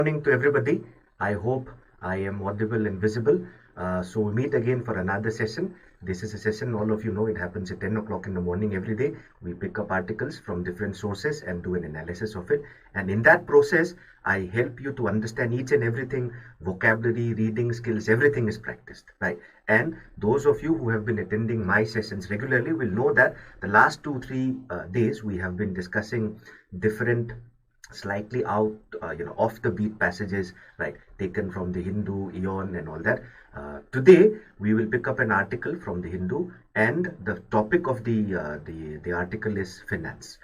Morning to everybody. I hope I am audible and visible. So we meet again for another session. This is a session, all of you know, it happens at 10 o'clock in the morning every day. We pick up articles from different sources and do an analysis of it. And in that process, I help you to understand each and everything, vocabulary, reading skills, everything is practiced, right? And those of you who have been attending my sessions regularly will know that the last 2-3 days we have been discussing different slightly out off the beat passages, right, taken from the Hindu, Eon and all that. Today we will pick up an article from the Hindu, and the topic of the article is finance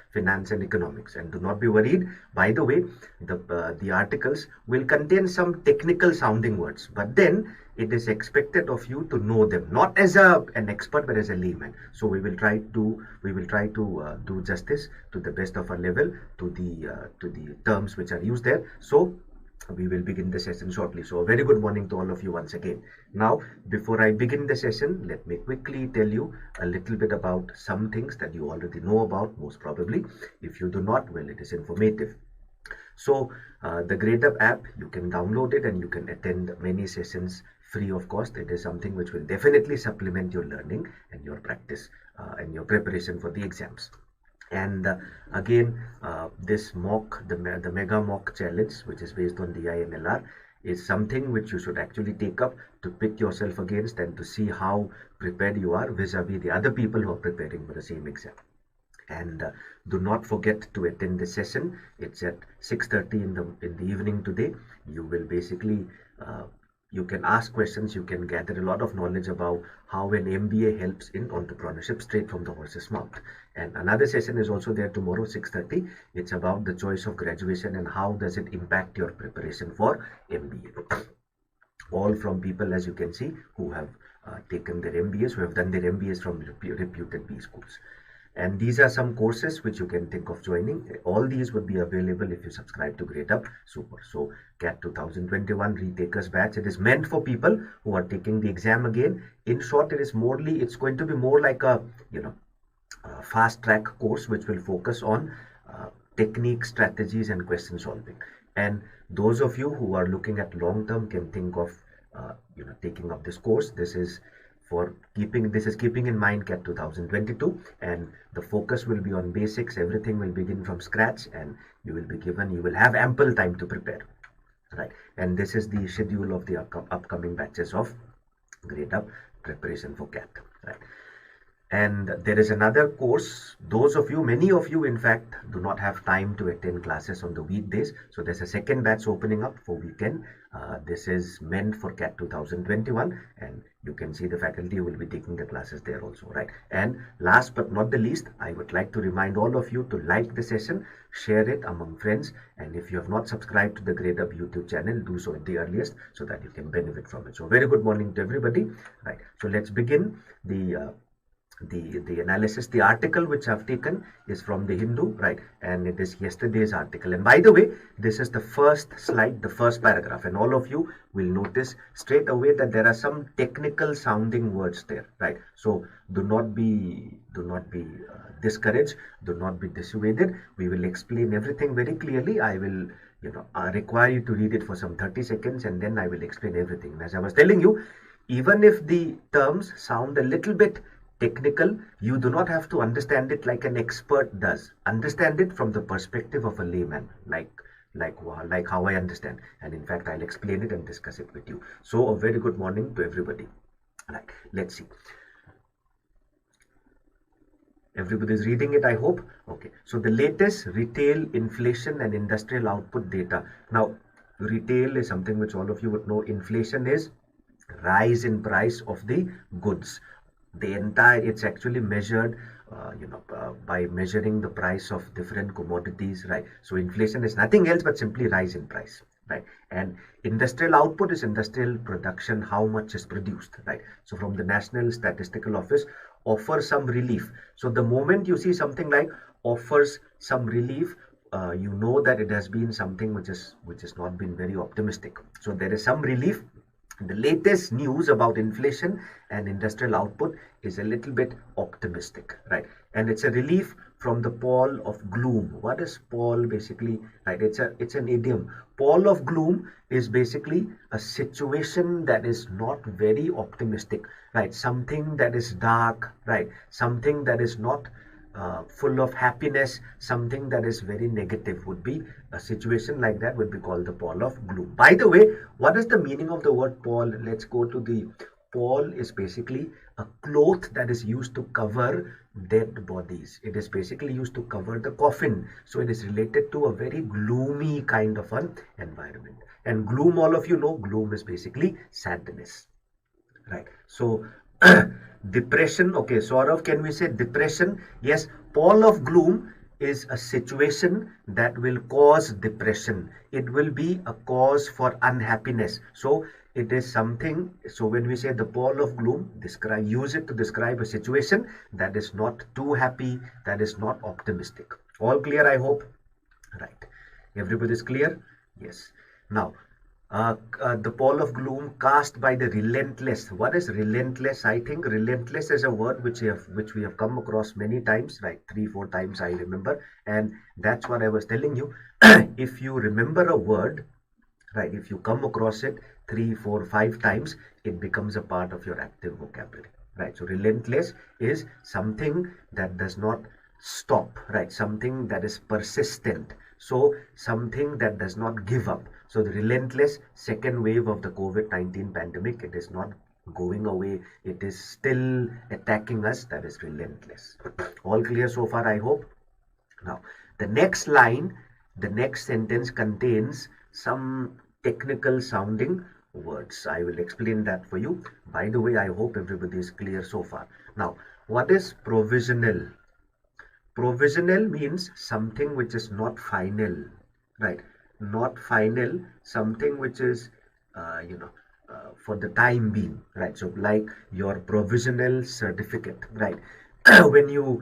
and economics. And do not be worried, by the way, the articles will contain some technical sounding words, but then it is expected of you to know them, not as an expert but as a layman. So we will try to do justice to the best of our level to the terms which are used there. So we will begin the session shortly. So a very good morning to all of you once again. Now, before I begin the session, let me quickly tell you a little bit about some things that you already know about, most probably. If you do not, well, it is informative. So the Gradeup app, you can download it and you can attend many sessions free of cost. It is something which will definitely supplement your learning and your practice and your preparation for the exams. And again, this mock, the mega mock challenge, which is based on the INLR, is something which you should actually take up to pick yourself against and to see how prepared you are vis-a-vis the other people who are preparing for the same exam. And do not forget to attend the session. It's at 6:30 in the evening today. You will basically you can ask questions, you can gather a lot of knowledge about how an MBA helps in entrepreneurship straight from the horse's mouth. And another session is also there tomorrow, 6:30. It's about the choice of graduation and how does it impact your preparation for MBA. All from people, as you can see, who have taken their MBAs, who have done their MBAs from reputed B schools. And these are some courses which you can think of joining. All these would be available if you subscribe to Gradeup. Super. So CAT 2021 retakers batch. It is meant for people who are taking the exam again. In short, it's going to be more like a fast track course which will focus on technique, strategies and question solving. And those of you who are looking at long term can think of taking up this course. This is keeping in mind CAT 2022, and the focus will be on basics. Everything will begin from scratch, and you will have ample time to prepare, right? And this is the schedule of the upcoming batches of Gradeup preparation for CAT, right? And there is another course. Many of you, in fact, do not have time to attend classes on the weekdays. So there's a second batch opening up for weekend. This is meant for CAT 2021, and you can see the faculty will be taking the classes there also, right? And last but not the least, I would like to remind all of you to like the session, share it among friends, and if you have not subscribed to the Gradeup YouTube channel, do so at the earliest so that you can benefit from it. So very good morning to everybody, right? So let's begin the analysis. The article which I've taken is from the Hindu, right? And it is yesterday's article. And by the way, this is the first slide, the first paragraph, and all of you will notice straight away that there are some technical sounding words there, right? So do not be discouraged, do not be dissuaded. We will explain everything very clearly. I will require you to read it for some 30 seconds and then I will explain everything. And as I was telling you, even if the terms sound a little bit technical, you do not have to understand it like an expert does. Understand it from the perspective of a layman, like how I understand. And in fact, I'll explain it and discuss it with you. So a very good morning to everybody. Right, let's see. Everybody's reading it, I hope. Okay, so the latest retail inflation and industrial output data. Now, retail is something which all of you would know. Inflation is rise in price of the goods. It's actually measured by measuring the price of different commodities, right? So inflation is nothing else but simply rise in price, right? And industrial output is industrial production, how much is produced, right? So from the National Statistical Office offers some relief. So the moment you see something like offers some relief, you know that it has been something which has not been very optimistic. So there is some relief. The latest news about inflation and industrial output is a little bit optimistic, right? And it's a relief from the pall of gloom. What is pall basically? Right, it's an idiom. Pall of gloom is basically a situation that is not very optimistic, right? Something that is dark, right? Something that is not full of happiness, something that is very negative would be a situation like that would be called the pall of gloom. By the way, what is the meaning of the word pall? Let's go to the pall. Is basically a cloth that is used to cover dead bodies. It is basically used to cover the coffin. So it is related to a very gloomy kind of an environment. And gloom, all of you know, gloom is basically sadness. Right. So depression. Okay, Saurav, can we say depression? Yes, pall of gloom is a situation that will cause depression. It will be a cause for unhappiness. So it is something. So when we say the pall of gloom, use it to describe a situation that is not too happy, that is not optimistic. All clear, I hope. Right. Everybody is clear? Yes. Now, the pall of gloom cast by the relentless. What is relentless? I think relentless is a word which we have come across many times, right? 3-4 times I remember, and that's what I was telling you. If you remember a word, right? If you come across it 3-4-5 times, it becomes a part of your active vocabulary, right? So relentless is something that does not stop, right? Something that is persistent. So something that does not give up. So the relentless second wave of the COVID-19 pandemic, it is not going away. It is still attacking us. That is relentless. All clear so far, I hope. Now, the next line, the next sentence contains some technical sounding words. I will explain that for you. By the way, I hope everybody is clear so far. Now, what is provisional? Provisional means something which is not final, right? Not final, something which is, for the time being, right? So like your provisional certificate, right? When you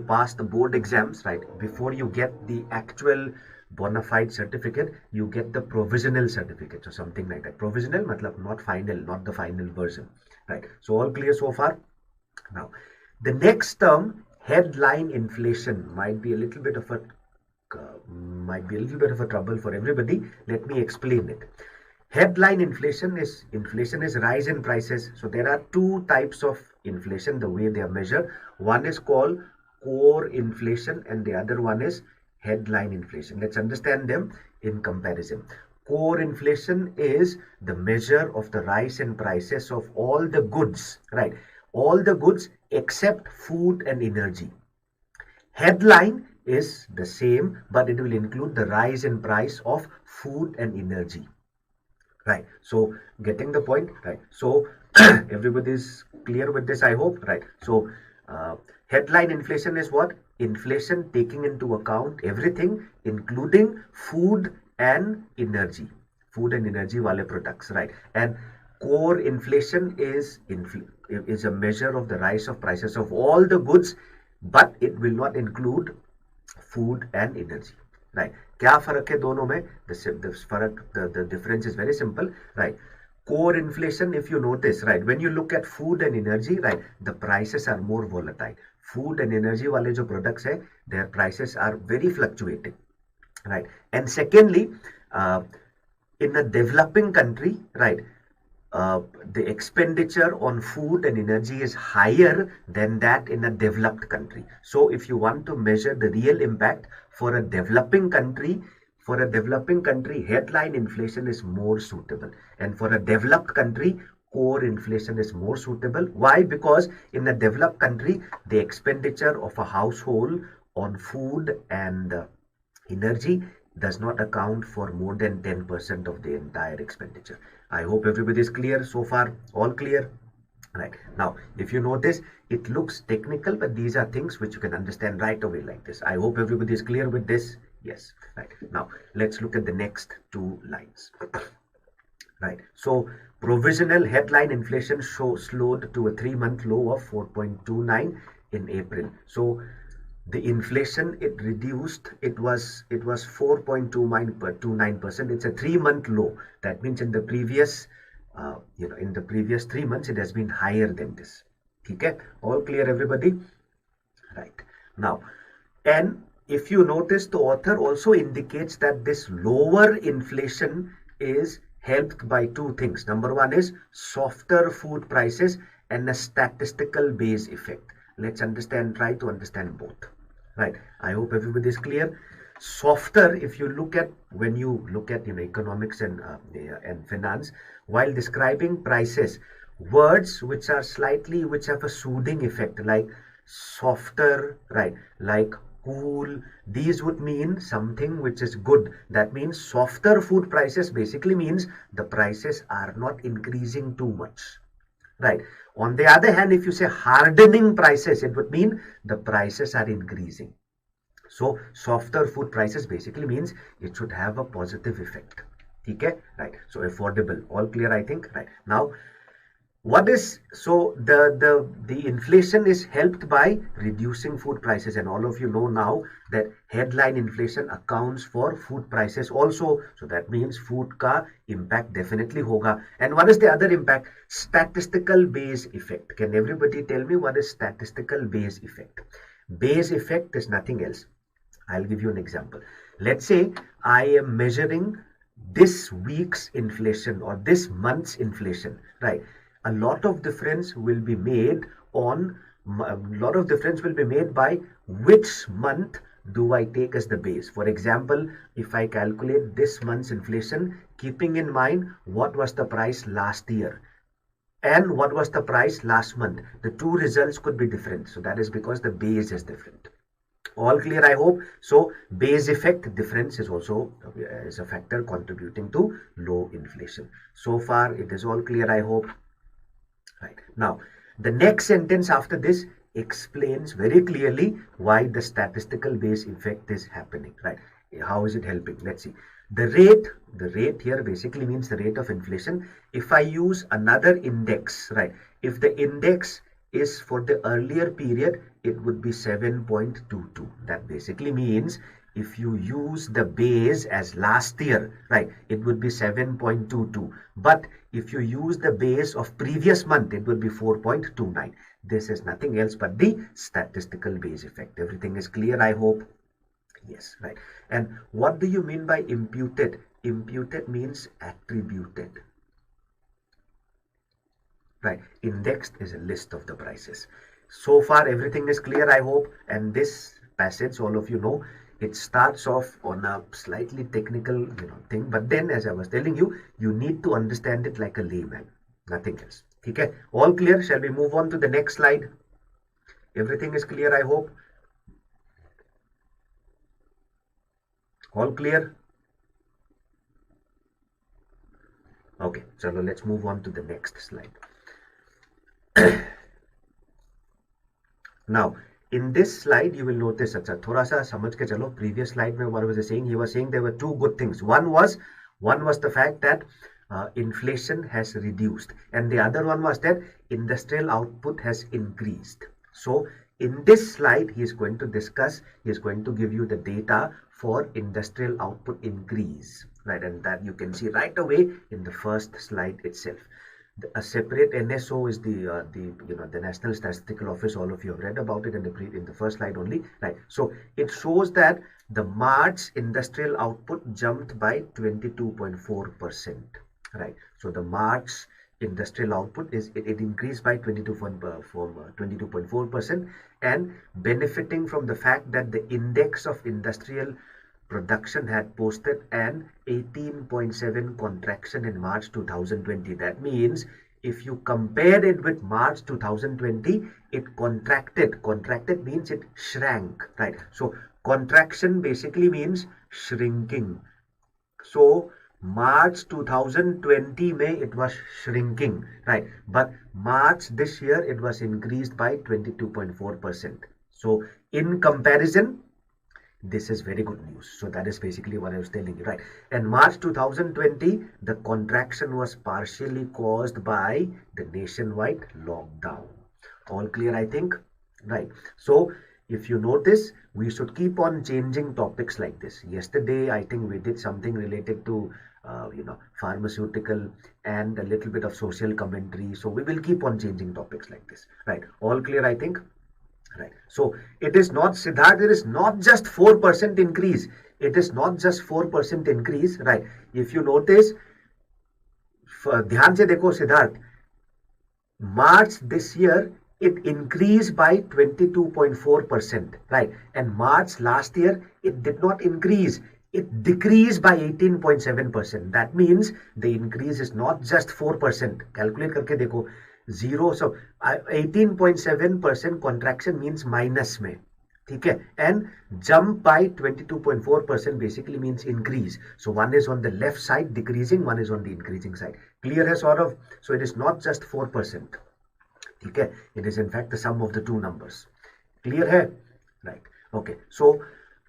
pass the board exams, right? Before you get the actual bona fide certificate, you get the provisional certificate or something like that. Provisional, matlab not final, not the final version, right? So all clear so far? Now, the next term, headline inflation, might be a little bit of a trouble for everybody. Let me explain it. Headline inflation is rise in prices. So there are two types of inflation, the way they are measured. One is called core inflation and the other one is headline inflation. Let's understand them in comparison. Core inflation is the measure of the rise in prices of all the goods, right? All the goods except food and energy. Headline is the same, but it will include the rise in price of food and energy. Right. So getting the point, right? So everybody is clear with this, I hope, right? So headline inflation is what? Inflation taking into account everything, including food and energy. Food and energy wale products, right? And core inflation is a measure of the rise of prices of all the goods, but it will not include food and energy, right? क्या फर्क है दोनों में? The difference is very simple, right? Core inflation, if you notice, right, when you look at food and energy, right, the prices are more volatile. Food and energy wale jo products hai, their prices are very fluctuating, right? And secondly, in a developing country, right, the expenditure on food and energy is higher than that in a developed country. So if you want to measure the real impact for a developing country, headline inflation is more suitable. And for a developed country, core inflation is more suitable. Why? Because in a developed country, the expenditure of a household on food and energy does not account for more than 10% of the entire expenditure. I hope everybody is clear so far. All clear? Right. Now, if you notice, it looks technical, but these are things which you can understand right away like this. I hope everybody is clear with this. Yes. Right. Now, let's look at the next two lines. Right. So, provisional headline inflation slowed to a 3-month low of 4.29 in April. So, the inflation, it reduced. It was 4.29%. It's a 3-month low. That means in the previous 3 months, it has been higher than this. Okay, all clear, everybody? Right. Now, and if you notice, the author also indicates that this lower inflation is helped by two things. Number one is softer food prices and a statistical base effect. Let's try to understand both. Right. I hope everybody is clear. Softer, if you look at, when you look at economics and finance, while describing prices, words which have a soothing effect, like softer, right, like cool, these would mean something which is good. That means softer food prices basically means the prices are not increasing too much, right? On the other hand, if you say hardening prices, it would mean the prices are increasing. So softer food prices basically means it should have a positive effect. Okay, right? So affordable, all clear, I think. Right now, what is, so the inflation is helped by reducing food prices, and all of you know now that headline inflation accounts for food prices also. So that means food ka impact definitely hoga. And what is the other impact? Statistical base effect. Can everybody tell me what is statistical base effect? Base effect is nothing else. I'll give you an example. Let's say I am measuring this week's inflation or this month's inflation, right? A lot of difference will be made by which month do I take as the base. For example, if I calculate this month's inflation, keeping in mind what was the price last year and what was the price last month, the two results could be different. So that is because the base is different. All clear, I hope. So base effect difference is also is a factor contributing to low inflation. So far it is all clear, I hope. Right. Now, the next sentence after this explains very clearly why the statistical base effect is happening. Right. How is it helping? Let's see. The rate here basically means the rate of inflation. If I use another index, right? If the index is for the earlier period, it would be 7.22. That basically means if you use the base as last year, right, it would be 7.22. But if you use the base of previous month, it would be 4.29. This is nothing else but the statistical base effect. Everything is clear, I hope. Yes, right. And what do you mean by imputed? Imputed means attributed. Right. Indexed is a list of the prices. So far, everything is clear, I hope. And this passage, all of you know, it starts off on a slightly technical, thing. But then, as I was telling you, you need to understand it like a layman. Nothing else. Okay. All clear. Shall we move on to the next slide? Everything is clear, I hope. All clear? Okay. So let's move on to the next slide. Now, in this slide, you will notice, thoda sa samajh ke chalo, previous slide mein what was he saying? He was saying there were two good things. One was the fact that inflation has reduced, and the other one was that industrial output has increased. So, in this slide, he is going to give you the data for industrial output increase, right? And that you can see right away in the first slide itself. A separate NSO is the National Statistical Office. All of you have read about it in the first slide only, right? So it shows that the March industrial output jumped by 22.4%, right? So the March industrial output it increased by 22.4%, and benefiting from the fact that the index of industrial production had posted an 18.7 contraction in March 2020. That means if you compare it with March 2020, it contracted. Contracted means it shrank, right? So contraction basically means shrinking. So March 2020 May it was shrinking, right? But March this year it was increased by 22.4%. So in comparison, this is very good news. So that is basically what I was telling you, right? And March 2020, the contraction was partially caused by the nationwide lockdown. All clear, I think, right? So if you notice, we should keep on changing topics like this. Yesterday, I think we did something related to pharmaceutical and a little bit of social commentary. So we will keep on changing topics like this, right? All clear, I think. right? So it is not, Siddharth, it is not just 4% increase. It is not just 4% increase, right? If you notice, ध्यान से देखो Siddharth, March this year, it increased by 22.4%, right? And March last year, it did not increase. It decreased by 18.7%. That means the increase is not just 4%. Calculate करके देखो, zero. So 18.7% contraction means minus में. ठीक है, and jump by 22.4% basically means increase. So one is on the left side decreasing, one is on the increasing side. Clear है Saurabh? So it is not just 4%. ठीक है, it is in fact the sum of the two numbers. Clear है? Right. Okay. So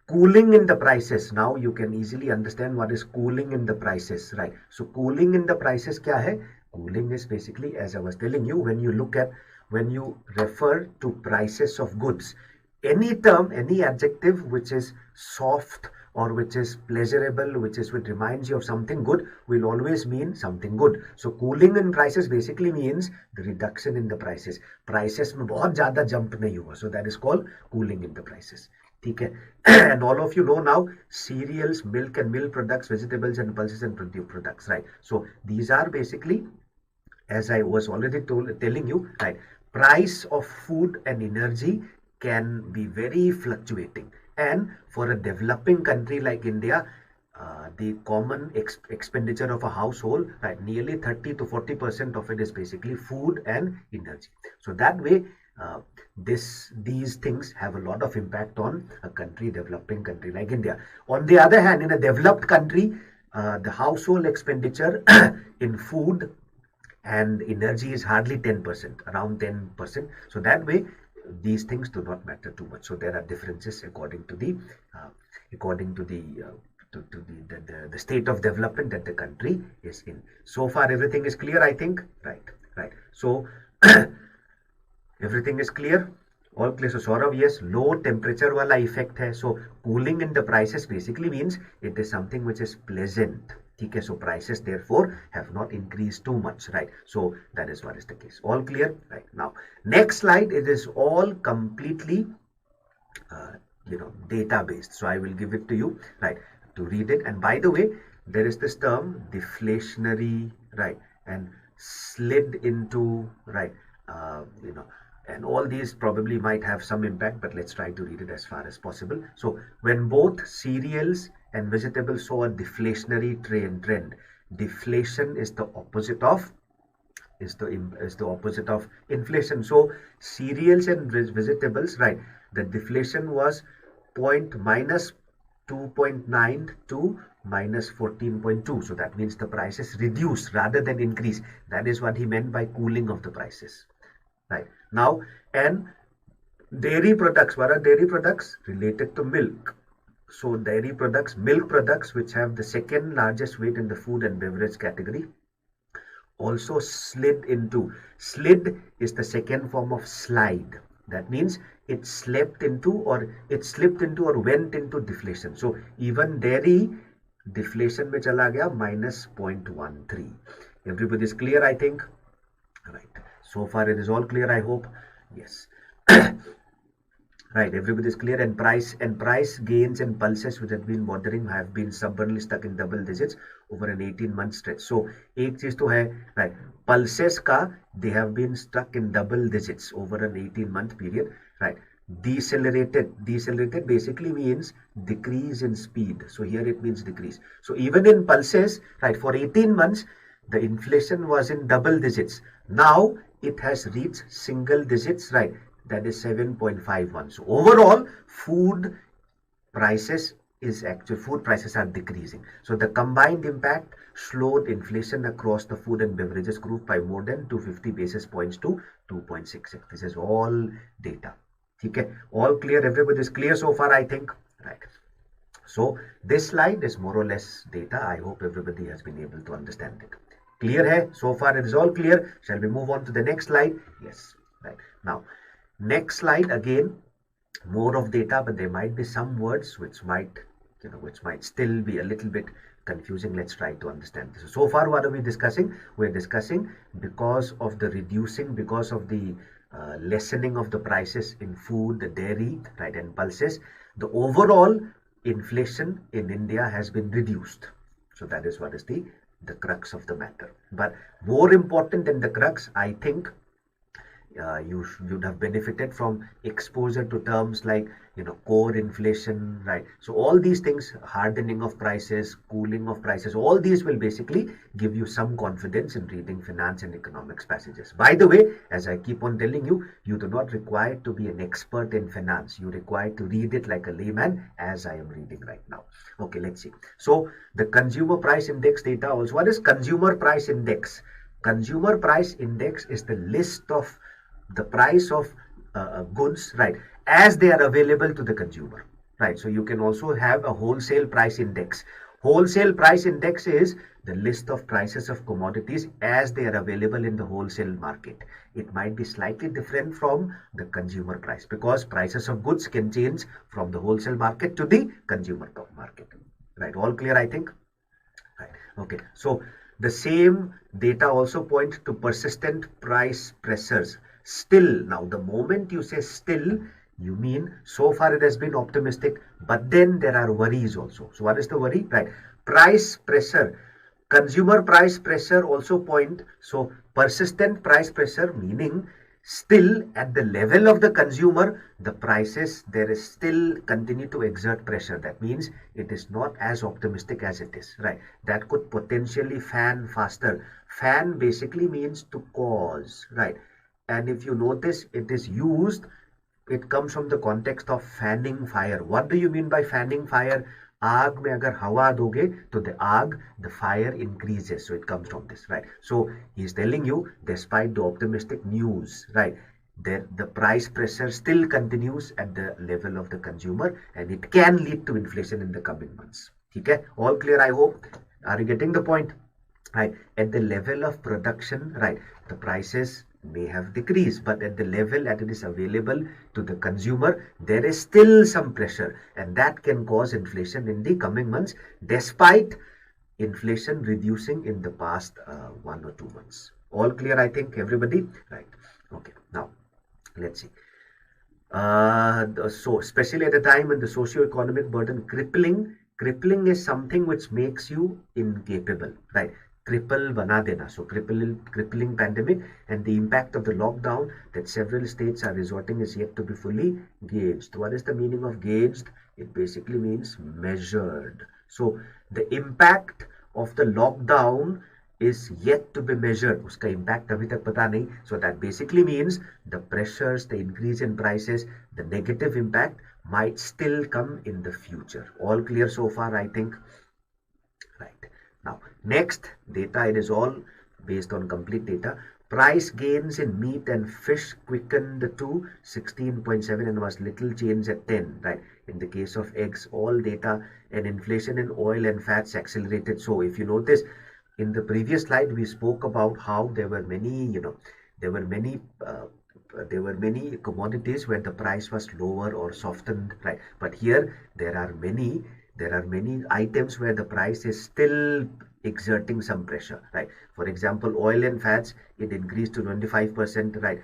cooling in the prices. Now you can easily understand what is cooling in the prices, right? So cooling in the prices क्या है? Cooling is basically, as I was telling you, when you refer to prices of goods, any term, any adjective which is soft or which is pleasurable, which reminds you of something good, will always mean something good. So cooling in prices basically means the reduction in the prices. Prices में बहुत ज़्यादा jump नहीं हुआ, so that is called cooling in the prices. ठीक है? And all of you know now, cereals, milk and milk products, vegetables and pulses and products, right? So these are basically, as I was already telling you, right, price of food and energy can be very fluctuating, and for a developing country like India, the common expenditure of a household, right, nearly 30 to 40% of it is basically food and energy. So that way, these things have a lot of impact on a developing country like India. On the other hand, in a developed country, the household expenditure in food and energy is hardly 10%, around 10%. So that way, these things do not matter too much. So there are differences according to the state of development that the country is in. So far everything is clear, I think. Right. So everything is clear, all clear. So Saurav, yes, low temperature wala effect hai. So cooling in the prices basically means it is something which is pleasant. Okay, so prices therefore have not increased too much, right? So that is what is the case. All clear, right? Now next slide, it is all completely data based. So I will give it to you, right, to read it. And by the way, there is this term deflationary, right, and slid into, right, and all these probably might have some impact, but let's try to read it as far as possible. So when both cereals and vegetables saw a deflationary trend. Deflation is the opposite of inflation. So cereals and vegetables, right, the deflation was minus 2.9 to minus 14.2. So that means the prices reduce rather than increase. That is what he meant by cooling of the prices, right? Now, and dairy products, what are dairy products? Related to milk. So dairy products, milk products, which have the second largest weight in the food and beverage category, also slid is the second form of slide. That means it slipped into or went into deflation. So even dairy deflation में चला गया minus 0.13. Everybody is clear, I think. Right. So far it is all clear, I hope. Yes. Right, everybody is clear. And price gains and pulses which have been moderate have been stubbornly stuck in double digits over an 18-month stretch. So एक चीज तो है, right, pulses का they have been stuck in double digits over an 18-month period, right. Decelerated basically means decrease in speed. So here it means decrease. So even in pulses, right, for 18 months the inflation was in double digits. Now it has reached single digits, right. That is 7.51. So overall, food prices are decreasing. So the combined impact slowed inflation across the food and beverages group by more than 250 basis points to 2.66. This is all data. Okay, all clear. Everybody is clear so far, I think. Right. So this slide is more or less data. I hope everybody has been able to understand it. Clear hai? So far it is all clear. Shall we move on to the next slide? Yes. Right. Now, next slide, again, more of data, but there might be some words which might still be a little bit confusing. Let's try to understand this. So far, what are we discussing? We're discussing because of the reducing, because of the lessening of the prices in food, the dairy, right, and pulses, the overall inflation in India has been reduced. So that is what is the crux of the matter. But more important than the crux, I think you'd have benefited from exposure to terms like, core inflation, right? So all these things, hardening of prices, cooling of prices, all these will basically give you some confidence in reading finance and economics passages. By the way, as I keep on telling you, you do not require to be an expert in finance. You require to read it like a layman, as I am reading right now. Okay, let's see. So the consumer price index data also. What is consumer price index? Consumer price index is the list of the price of goods, right, as they are available to the consumer, right? So you can also have a wholesale price index. Wholesale price index is the list of prices of commodities as they are available in the wholesale market. It might be slightly different from the consumer price because prices of goods can change from the wholesale market to the consumer market, right? All clear, I think, right? Okay, so the same data also point to persistent price pressures. Still, now the moment you say still, you mean so far it has been optimistic, but then there are worries also. So what is the worry? Right. Price pressure, consumer price pressure also point. So persistent price pressure meaning still at the level of the consumer, the prices, there is still continue to exert pressure. That means it is not as optimistic as it is, right? That could potentially fan faster. Fan basically means to cause, right? And if you notice, it is used, it comes from the context of fanning fire. What do you mean by fanning fire? आग में अगर हवा दोगे तो the fire increases. So it comes from this, right? So he's telling you, despite the optimistic news, right, the price pressure still continues at the level of the consumer and it can lead to inflation in the coming months. Okay, all clear, I hope. Are you getting the point? Right, at the level of production, right, the prices may have decreased, but at the level that it is available to the consumer, there is still some pressure, and that can cause inflation in the coming months, despite inflation reducing in the past 1 or 2 months. All clear, I think, everybody? Right. Okay. Now, let's see. So, especially at the time when the socio-economic burden crippling is something which makes you incapable, right? Cripple bana dena. So crippling pandemic and the impact of the lockdown that several states are resorting is yet to be fully gauged. What is the meaning of gauged? It basically means measured. So the impact of the lockdown is yet to be measured. Uska impact abhi tak pata nahi. So that basically means the pressures, the increase in prices, the negative impact might still come in the future. All clear so far, I think. Right. Now, next data, it is all based on complete data. Price gains in meat and fish quickened to 16.7 and was little change at 10, right? In the case of eggs, all data, and inflation in oil and fats accelerated. So if you notice, in the previous slide, we spoke about how there were many, there were many commodities where the price was lower or softened, right? But here there are many items where the price is still exerting some pressure, right? For example, oil and fats, it increased to 25%, right?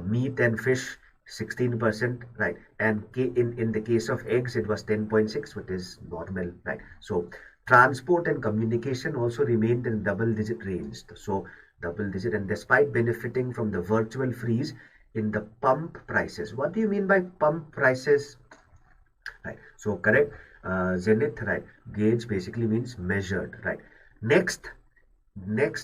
Meat and fish, 16%, right? And in the case of eggs, it was 10.6, which is normal, right? So transport and communication also remained in double-digit range. So double-digit, and despite benefiting from the virtual freeze in the pump prices. What do you mean by pump prices? Right. So correct. Zenith, right? Gauge basically means measured, right? Next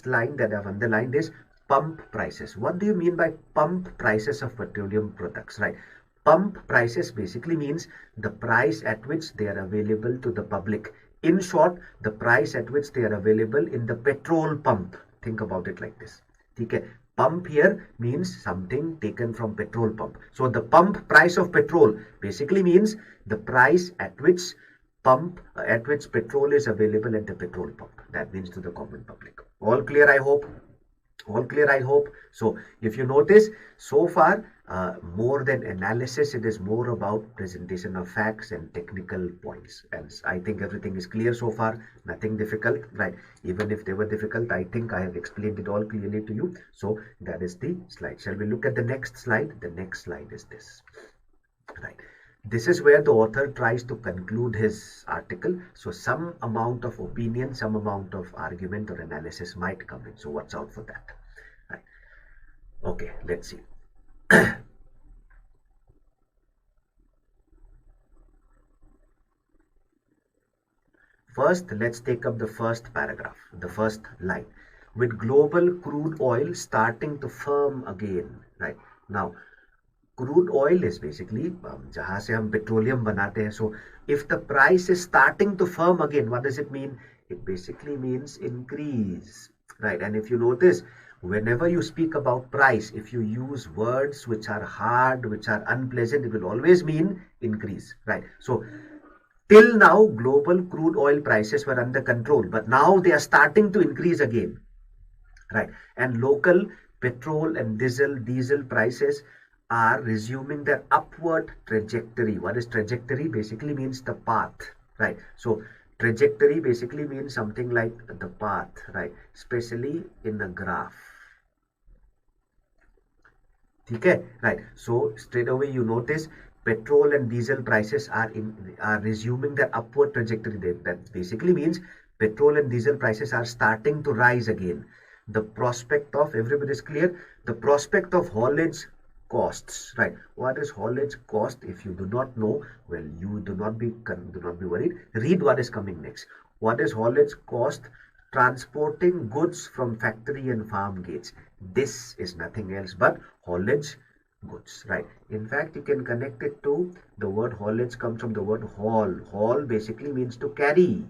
line that I've underlined is pump prices. What do you mean by pump prices of petroleum products, right? Pump prices basically means the price at which they are available to the public. In short, the price at which they are available in the petrol pump. Think about it like this. Okay. Pump here means something taken from petrol pump. So the pump price of petrol basically means the price at which petrol is available at the petrol pump. That means to the common public. All clear, I hope. All clear, I hope. So if you notice, so far, more than analysis, it is more about presentation of facts and technical points. And I think everything is clear so far, nothing difficult, right? Even if they were difficult, I think I have explained it all clearly to you. So that is the slide. Shall we look at the next slide? The next slide is this, right? This is where the author tries to conclude his article. So some amount of opinion, some amount of argument or analysis might come in. So watch out for that. Right. Okay, let's see. First, let's take up the first paragraph, the first line. With global crude oil starting to firm again, right? Now, crude oil is basically जहाँ से हम petroleum बनाते हैं. So if the price is starting to firm again, what does it mean? It basically means increase, right? And if you notice, whenever you speak about price, if you use words which are hard, which are unpleasant, it will always mean increase, right? So till now, global crude oil prices were under control, but now they are starting to increase again, right? And local petrol and diesel prices are resuming their upward trajectory. What is trajectory? Basically means the path, right? So trajectory basically means something like the path, right? Especially in a graph. Okay, right? So straight away you notice petrol and diesel prices are resuming their upward trajectory. That basically means petrol and diesel prices are starting to rise again. The prospect of, everybody is clear, the prospect of haulage costs, right? What is haulage cost? If you do not know, well, you do not be worried. Read what is coming next. What is haulage cost? Transporting goods from factory and farm gates. This is nothing else but haulage goods, right? In fact, you can connect it to the word haulage comes from the word haul. Haul basically means to carry,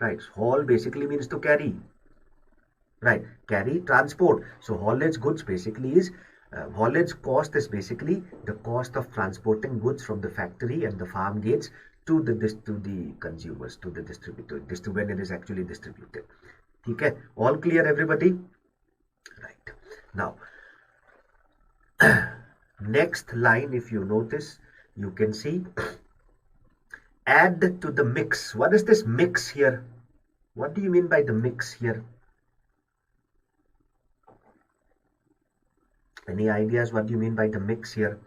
right? Haul basically means to carry, right? Carry, transport. So haulage goods basically is haulage cost is basically the cost of transporting goods from the factory and the farm gates to the consumers, to the distributor, when it is actually distributed. Okay, all clear, everybody? Right. Now, next line, if you notice, you can see add to the mix. What is this mix here? What do you mean by the mix here? Any ideas what do you mean by the mix here?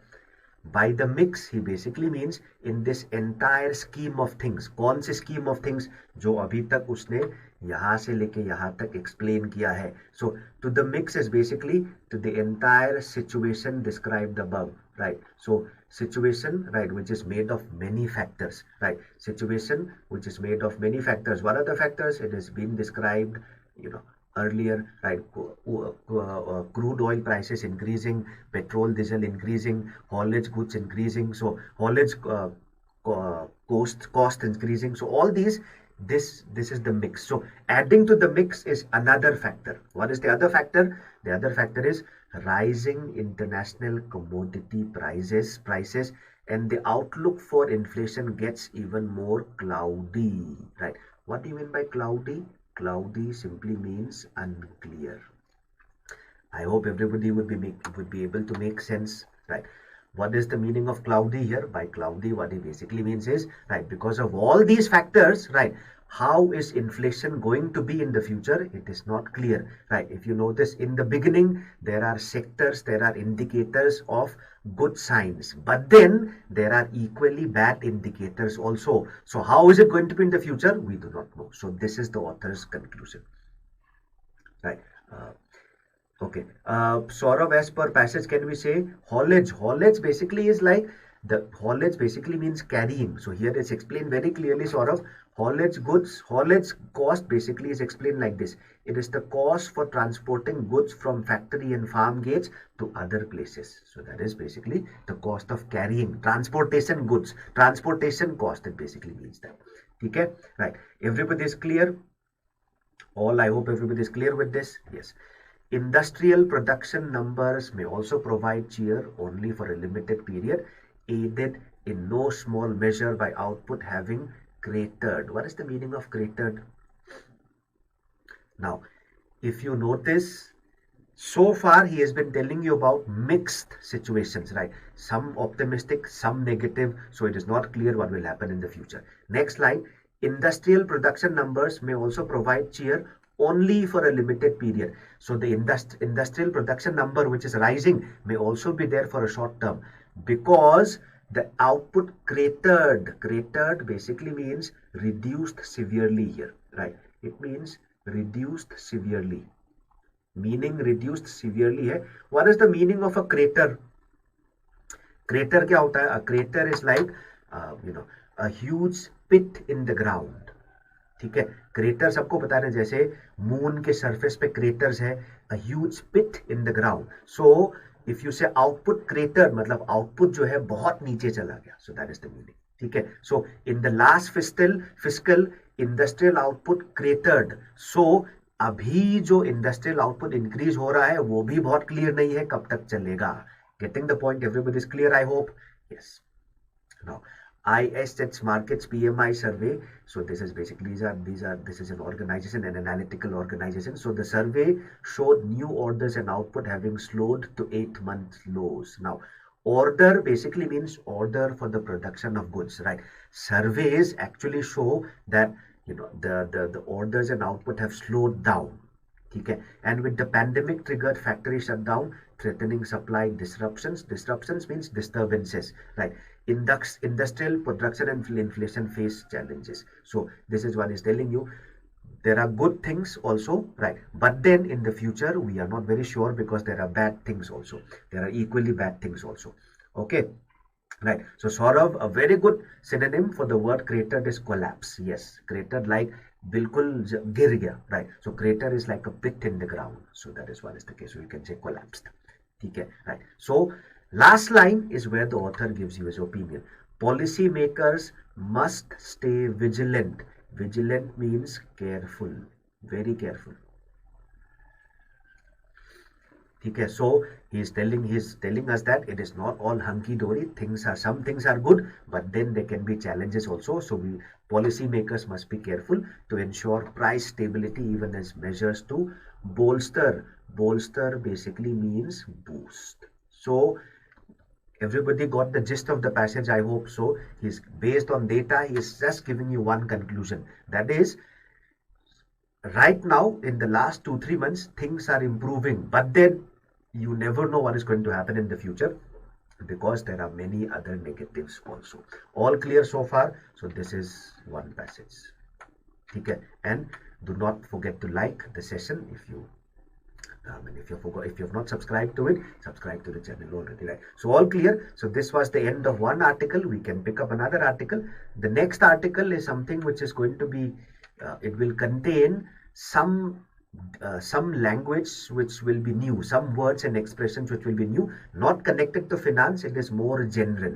By the mix, he basically means in this entire scheme of things. कौन से scheme of things जो अभी तक उसने यहाँ से लेके यहाँ तक explain किया है. So to the mix is basically to the entire situation described above, right? So situation, right, which is made of many factors, right? Situation which is made of many factors. What are the factors? It has been described, earlier, right? Crude oil prices increasing, petrol, diesel increasing, haulage goods increasing, so haulage cost increasing. So all these, this is the mix. So adding to the mix is another factor. What is the other factor? The other factor is rising international commodity prices, and the outlook for inflation gets even more cloudy, right? What do you mean by cloudy? Cloudy simply means unclear. I hope everybody would be able to make sense, right? What is the meaning of cloudy here? By cloudy, what it basically means is, right, because of all these factors, right, how is inflation going to be in the future? It is not clear, right? If you notice in the beginning, there are sectors, there are indicators of good signs, but then there are equally bad indicators also. So how is it going to be in the future? We do not know. So this is the author's conclusion, right? Okay. Saurav, as per passage, can we say haulage? Haulage basically is like, the haulage basically means carrying. So here it's explained very clearly, Saurav. Haulage goods, haulage cost basically is explained like this. It is the cost for transporting goods from factory and farm gates to other places. So that is basically the cost of carrying, transportation goods, transportation cost. It basically means that. Okay, right. Everybody is clear? I hope everybody is clear with this. Yes. Industrial production numbers may also provide cheer only for a limited period, aided in no small measure by output having cratered. What is the meaning of cratered? Now, if you notice, so far he has been telling you about mixed situations, right? Some optimistic, some negative, so it is not clear what will happen in the future. Next line, industrial production numbers may also provide cheer only for a limited period. So the industrial production number which is rising may also be there for a short term, because the output cratered basically means reduced severely here, right? It means reduced severely, meaning reduced severely है. What is the meaning of a crater? Crater क्या होता है? A crater is like a huge pit in the ground. ठीक है, crater सबको पता है, जैसे मून के सरफेस पे क्रेटर्स है, a huge pit in the ground. So if you say output crater, मतलब आउटपुट जो है बहुत नीचे चला गया. So that is the meaning. ठीक है, so in the last fiscal industrial output cratered. So अभी जो इंडस्ट्रियल आउटपुट इंक्रीज हो रहा है वो भी बहुत क्लियर नहीं है कब तक चलेगा. Getting the point? Everybody is clear, I hope. Yes. Now ISH markets PMI survey. So this is basically this is an organization, an analytical organization. So the survey showed new orders and output having slowed to 8-month lows. Now order basically means order for the production of goods, right? Surveys actually show that the orders and output have slowed down. Okay, and with the pandemic triggered factory shutdown threatening supply disruptions means disturbances, right? Industrial production and inflation face challenges. So this is what is telling you. There are good things also, right? But then in the future we are not very sure, because there are bad things also. There are equally bad things also. Okay, right? So Saurav, a very good synonym for the word cratered is collapse. Yes, cratered like बिल्कुल गिर गया, right? So crater is like a pit in the ground. So that is what is the case. So you can say collapsed. ठीक है, right? So last line is where the author gives you his opinion. Policy makers must stay vigilant. Vigilant means careful, very careful. ठीक है, so he is telling us that it is not all hunky dory. Some things are good, but then there can be challenges also. So policy makers must be careful to ensure price stability, even as measures to bolster basically means boost. So everybody got the gist of the passage, I hope so. He's based on data. He is just giving you one conclusion, that is, right now in the last 2-3 months things are improving, but then you never know what is going to happen in the future, because there are many other negatives also. All clear so far? So this is one passage. Okay, and do not forget to like the session. If you have not subscribed to it, subscribe to the channel already, right? So all clear. So this was the end of one article. We can pick up another article. The next article is something which is going to be it will contain some language which will be new, some words and expressions which will be new, not connected to finance. It is more general.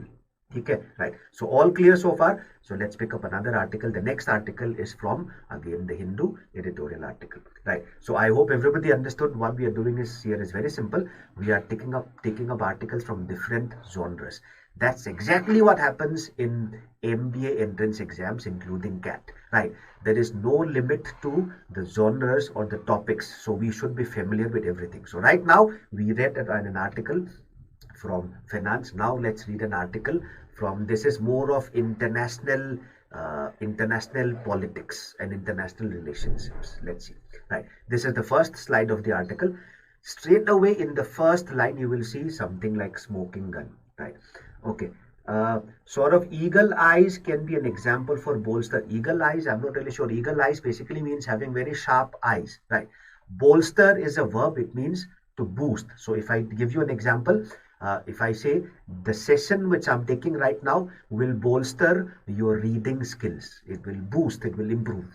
Okay, right? So all clear so far? So let's pick up another article. The next article is from again the Hindu editorial article, right? So I hope everybody understood. What we are doing is here is very simple. We are taking up articles from different genres. That's exactly what happens in MBA entrance exams, including CAT, right? There is no limit to the genres or the topics, so we should be familiar with everything. So right now we read an article from finance. Now let's read an article from, this is more of international politics and international relationships. Let's see, right? This is the first slide of the article. Straight away in the first line you will see something like smoking gun, right? Okay, sort of eagle eyes can be an example for bolster. Eagle eyes, I'm not really sure. Eagle eyes basically means having very sharp eyes, right? Bolster is a verb. It means to boost. So if I give you an example, if I say the session which I'm taking right now will bolster your reading skills, it will boost, it will improve.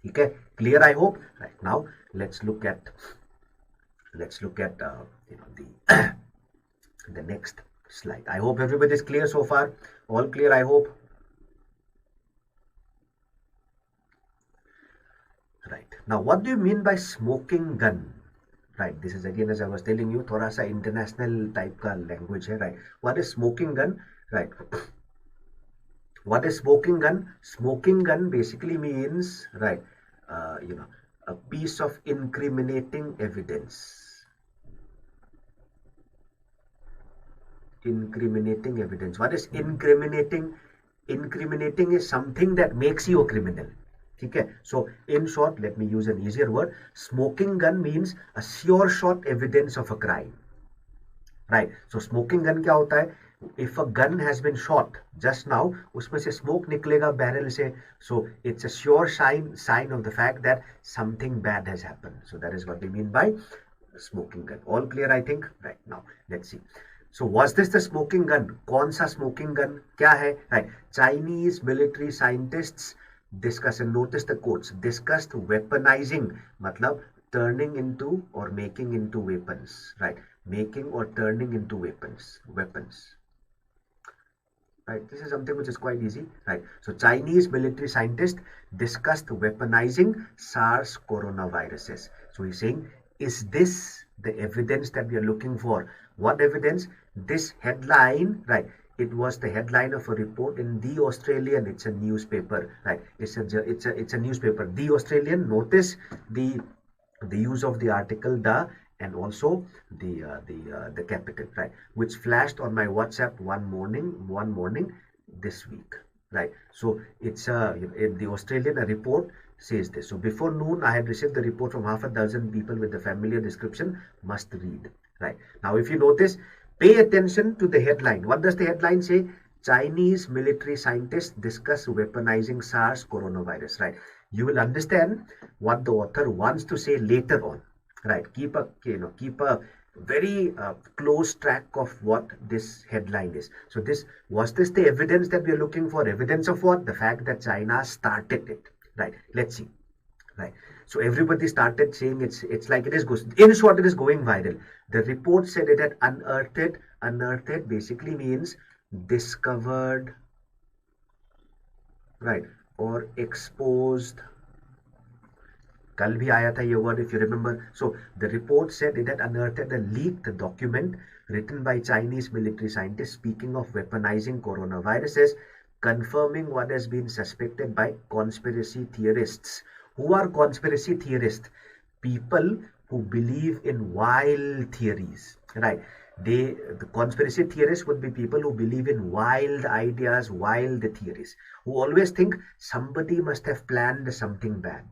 Okay, clear, I hope. Right, now let's look at the the next slide. I hope everybody is clear so far. All clear, I hope. Right, now what do you mean by smoking gun? Right, this is again, as I was telling you, थोड़ा सा international type का language है, right? What is smoking gun? Right, what is smoking gun? Smoking gun basically means, right, a piece of incriminating evidence. Incriminating evidence. What is incriminating? Incriminating is something that makes you a criminal. Okay, so in short, let me use an easier word. Smoking gun means a sure shot evidence of a crime. Right. So smoking gun क्या होता है? If a gun has been shot just now, उसमें से smoke निकलेगा barrel से. So it's a sure sign of the fact that something bad has happened. So that is what we mean by smoking gun. All clear, I think. Right, now let's see. So was this the smoking gun? कौन सा smoking gun? क्या है? Right. Chinese military scientists discuss, and notice the quotes, discussed weaponizing, मतलब turning into or making into weapons. Right. Making or turning into weapons. Right, this is something which is quite easy. Right, so Chinese military scientists discussed weaponizing SARS coronaviruses. So he's saying, is this the evidence that we are looking for? What evidence? This headline, right, it was the headline of a report in The Australian. It's a newspaper, right? It's a newspaper. The Australian. Notice the use of the article the, and also the capital, right, which flashed on my WhatsApp one morning this week, right? So it's the Australian report says this. So before noon, I had received the report from half a dozen people with the familiar description, must read, right? Now, if you notice, pay attention to the headline. What does the headline say? Chinese military scientists discuss weaponizing SARS coronavirus, right? You will understand what the author wants to say later on. Right, keep a very close track of what this headline is. So was this the evidence that we are looking for? Evidence of what? The fact that China started it. Right, let's see. Right, so everybody started saying it's like it is goes. In short, it is going viral. The report said it had unearthed basically means discovered, right, or exposed. कल भी आया था ये word, if you remember. So the report said it had unearthed a leaked document written by Chinese military scientists speaking of weaponizing coronaviruses, confirming what has been suspected by conspiracy theorists. Who are conspiracy theorists? People who believe in wild theories, right? The conspiracy theorists would be people who believe in wild ideas, wild theories, who always think somebody must have planned something bad.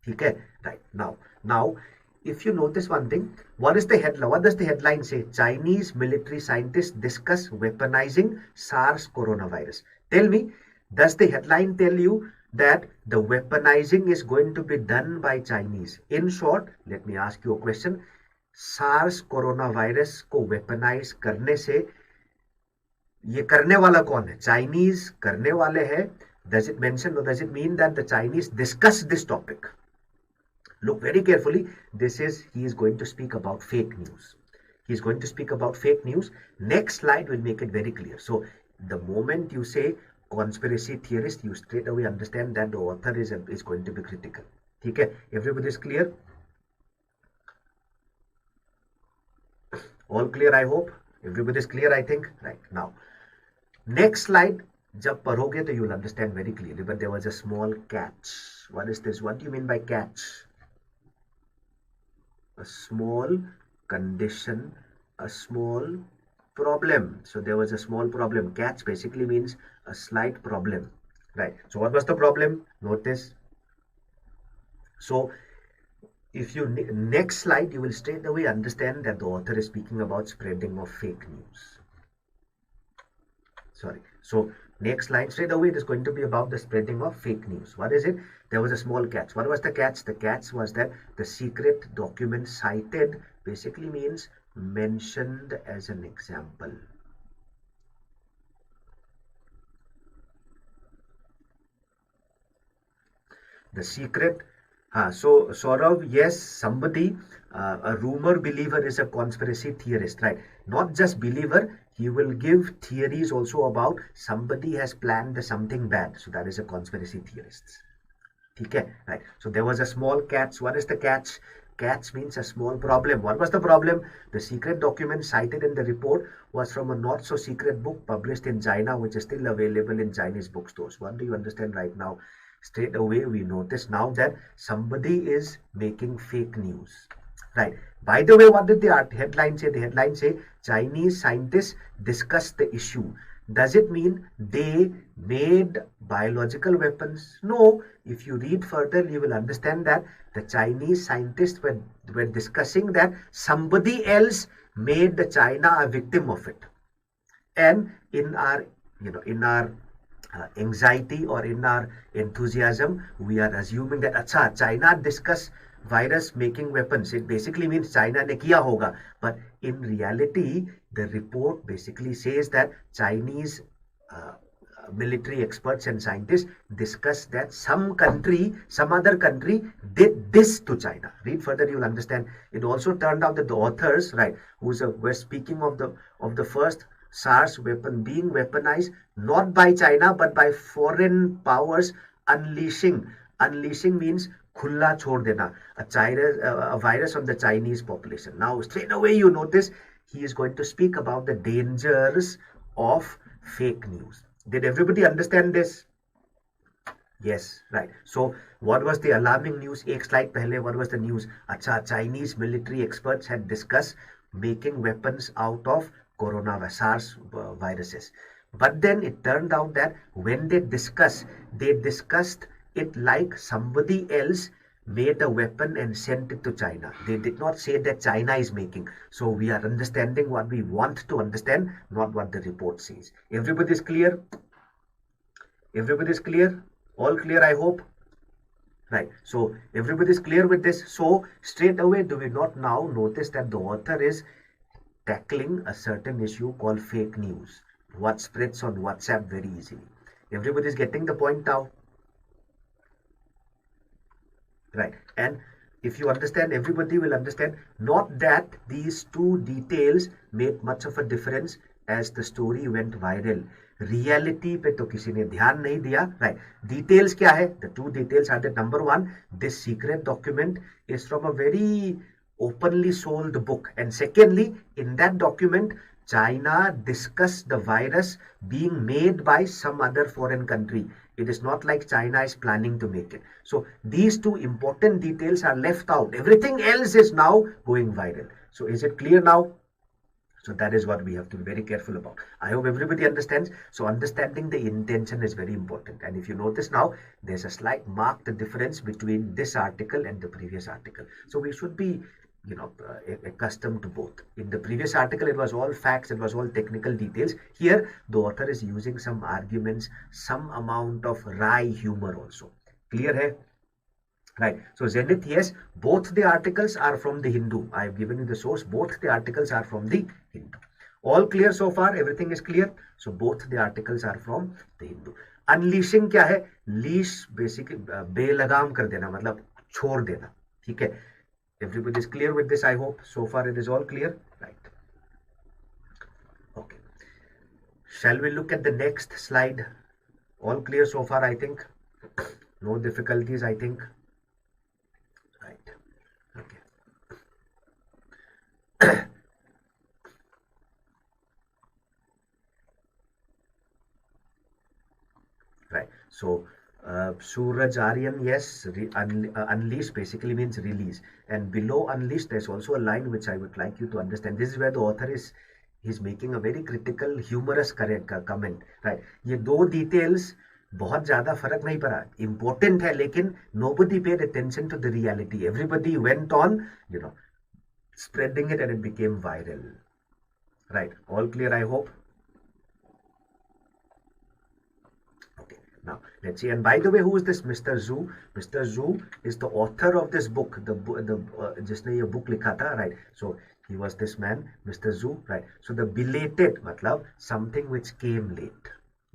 Okay, right, now if you notice one thing, what is the headline? What does the headline say? Chinese military scientists discuss weaponizing SARS coronavirus. Tell me, does the headline tell you that the weaponizing is going to be done by Chinese? In short, let me ask you a question. SARS coronavirus को weaponize करने से ये करने वाला कौन है? Chinese करने वाले हैं. Does it mention or does it mean that the Chinese discuss this topic? Look very carefully. He is going to speak about fake news. He is going to speak about fake news. Next slide will make it very clear. So the moment you say conspiracy theorist, you straight away understand that the author is going to be critical. Okay, everybody is clear? All clear, I hope. Everybody is clear, I think. Right, now next slide. जब पढ़ोगे तो you will understand very clearly, but there was a small catch. What is this? What do you mean by catch? A small condition, a small problem. So there was a small problem. Catch basically means a slight problem, right? So what was the problem? Notice. So if you next slide, you will straight away understand that the author is speaking about spreading of fake news. Sorry. So next slide, straight away, it is going to be about the spreading of fake news. What is it? There was a small catch. What was the catch? The catch was that the secret document cited basically means mentioned as an example. The secret. So Saurav, yes, somebody, a rumor believer is a conspiracy theorist, right? Not just believer, he will give theories also about somebody has planned something bad. So that is a conspiracy theorist. Okay, right. So there was a small catch. What is the catch? Catch means a small problem. What was the problem? The secret document cited in the report was from a not so secret book published in China, which is still available in Chinese bookstores. What do you understand right now? Straight away we notice now that somebody is making fake news. Right. By the way, what did the headline say? The headline say Chinese scientists discuss the issue. Does it mean they made biological weapons? No. If you read further, you will understand that the Chinese scientists were discussing that somebody else made the China a victim of it. And in our, in our anxiety or in our enthusiasm, we are assuming that acha, China discuss virus making weapons. It basically means China ne kiya hoga. But in reality, the report basically says that Chinese military experts and scientists discuss that some other country did this to China. Read further, you will understand. It also turned out that the authors, right, were speaking of the first SARS weapon being weaponized not by China but by foreign powers unleashing. Unleashing means khulla chhod dena, a virus on the Chinese population. Now, straight away you notice he is going to speak about the dangers of fake news. Did everybody understand this? Yes, right. So, what was the alarming news? Ek slide pehle, what was the news? Acha, Chinese military experts had discussed making weapons out of coronavirus, SARS viruses. But then it turned out that when they discussed it like somebody else made a weapon and sent it to China. They did not say that China is making. So we are understanding what we want to understand, not what the report says. Everybody is clear? Everybody is clear? All clear, I hope? Right. So everybody is clear with this. So straight away, do we not now notice that the author is tackling a certain issue called fake news? What spreads on WhatsApp very easily. Everybody is getting the point now? Right. And if you understand, everybody will understand. Not that these two details made much of a difference as the story went viral. Reality पे तो किसी ने ध्यान नहीं दिया. Right. Details क्या है? The two details are that number one, this secret document is from a very openly sold book. And secondly, in that document, China discussed the virus being made by some other foreign country. It is not like China is planning to make it. So these two important details are left out. Everything else is now going viral. So is it clear now? So that is what we have to be very careful about. I hope everybody understands. So understanding the intention is very important. And if you notice now, there's a slight marked difference between this article and the previous article. So we should be accustomed to both. In the previous article, it was all facts, it was all technical details. Here, the author is using some arguments, some amount of wry humor also. Clear hai? Right. So Zenith, yes, both the articles are from the Hindu. I have given you the source. Both the articles are from the Hindu. All clear so far? Everything is clear? So both the articles are from the Hindu. Unleashing क्या है? Leash basically बेलगाम कर देना, मतलब छोड़ देना. ठीक है? Everybody is clear with this, I hope. So far it is all clear? Right. Okay. Shall we look at the next slide? All clear so far, I think. No difficulties, I think. Right. Okay. Right. So, Suraj Aryan, yes, unleash basically means release. And below unleash, there's also a line which I would like you to understand. This is where the author is making a very critical, humorous comment. Right. ये दो details बहुत ज़्यादा फर्क नहीं पड़ा. Important है, लेकिन nobody paid attention to the reality. Everybody went on, spreading it and it became viral. Right. All clear, I hope. Now, let's see. And by the way, who is this Mr. Zhu? Mr. Zhu is the author of this book. जिसने ये book लिखा था, right? So he was this man, Mr. Zhu, right? So the belated, मतलब something which came late.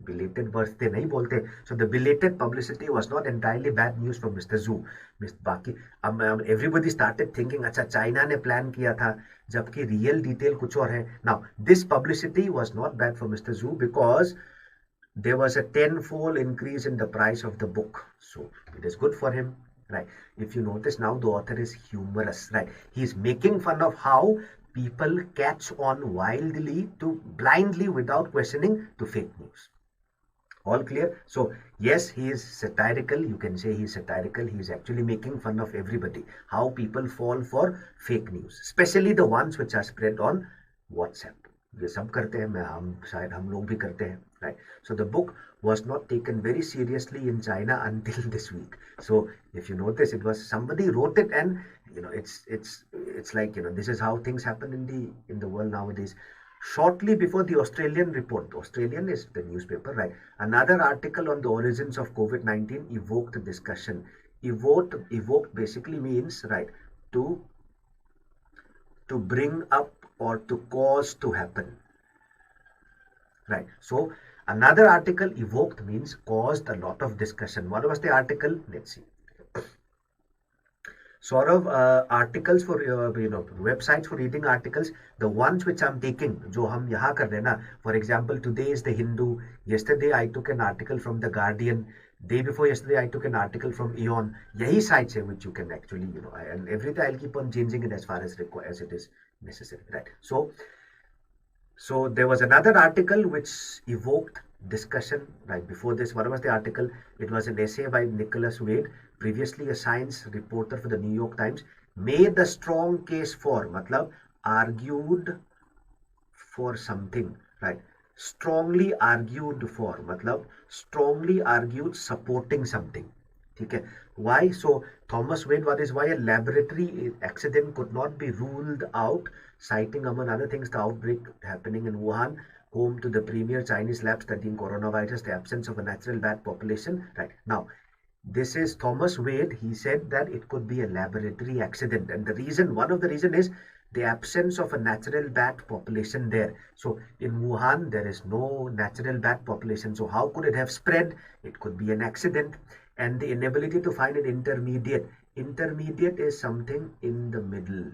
Belated birthday नहीं बोलते. So the belated publicity was not entirely bad news for Mr. Zhu. बाकी everybody started thinking, अच्छा China ने plan किया था, जबकि real detail कुछ और है. Now this publicity was not bad for Mr. Zhu because there was a tenfold increase in the price of the book. So it is good for him, right? If you notice now, the author is humorous, right? He's making fun of how people catch on wildly to blindly without questioning to fake news. All clear? So yes, he is satirical. You can say he is satirical. He is actually making fun of everybody. How people fall for fake news, especially the ones which are spread on WhatsApp. ये सब करते हैं, मैं हम शायद हम लोग भी करते हैं, right? So the book was not taken very seriously in China until this week. So if you notice, it was somebody wrote it, and it's like, this is how things happen in the world nowadays. Shortly before the Australian report, the Australian is the newspaper, right? Another article on the origins of COVID-19 evoked discussion. Evoked basically means, right, to bring up or to cause to happen, right? So another article, evoked means caused a lot of discussion. What was the article? Let's see. Sort of articles for websites for reading articles, the ones which I'm taking, जो हम यहाँ कर रहे हैं ना. For example, today is the Hindu. Yesterday I took an article from the Guardian. Day before yesterday I took an article from Eon. यही sites है which you can actually, and every day I'll keep on changing it as far as it is necessary, right? So there was another article which evoked discussion right before this. What was the article? It was an essay by Nicholas Wade, previously a science reporter for the New York Times, made a strong case for, matlab, argued for something, right? Strongly argued for, matlab, strongly argued supporting something. Okay. Why? So Thomas Wade, what is why a laboratory accident could not be ruled out, citing among other things the outbreak happening in Wuhan, home to the premier Chinese lab studying coronavirus, the absence of a natural bat population. Right. Now, this is Thomas Wade. He said that it could be a laboratory accident, and one of the reason is the absence of a natural bat population there. So in Wuhan, there is no natural bat population. So how could it have spread? It could be an accident. And the inability to find an intermediate. Intermediate is something in the middle,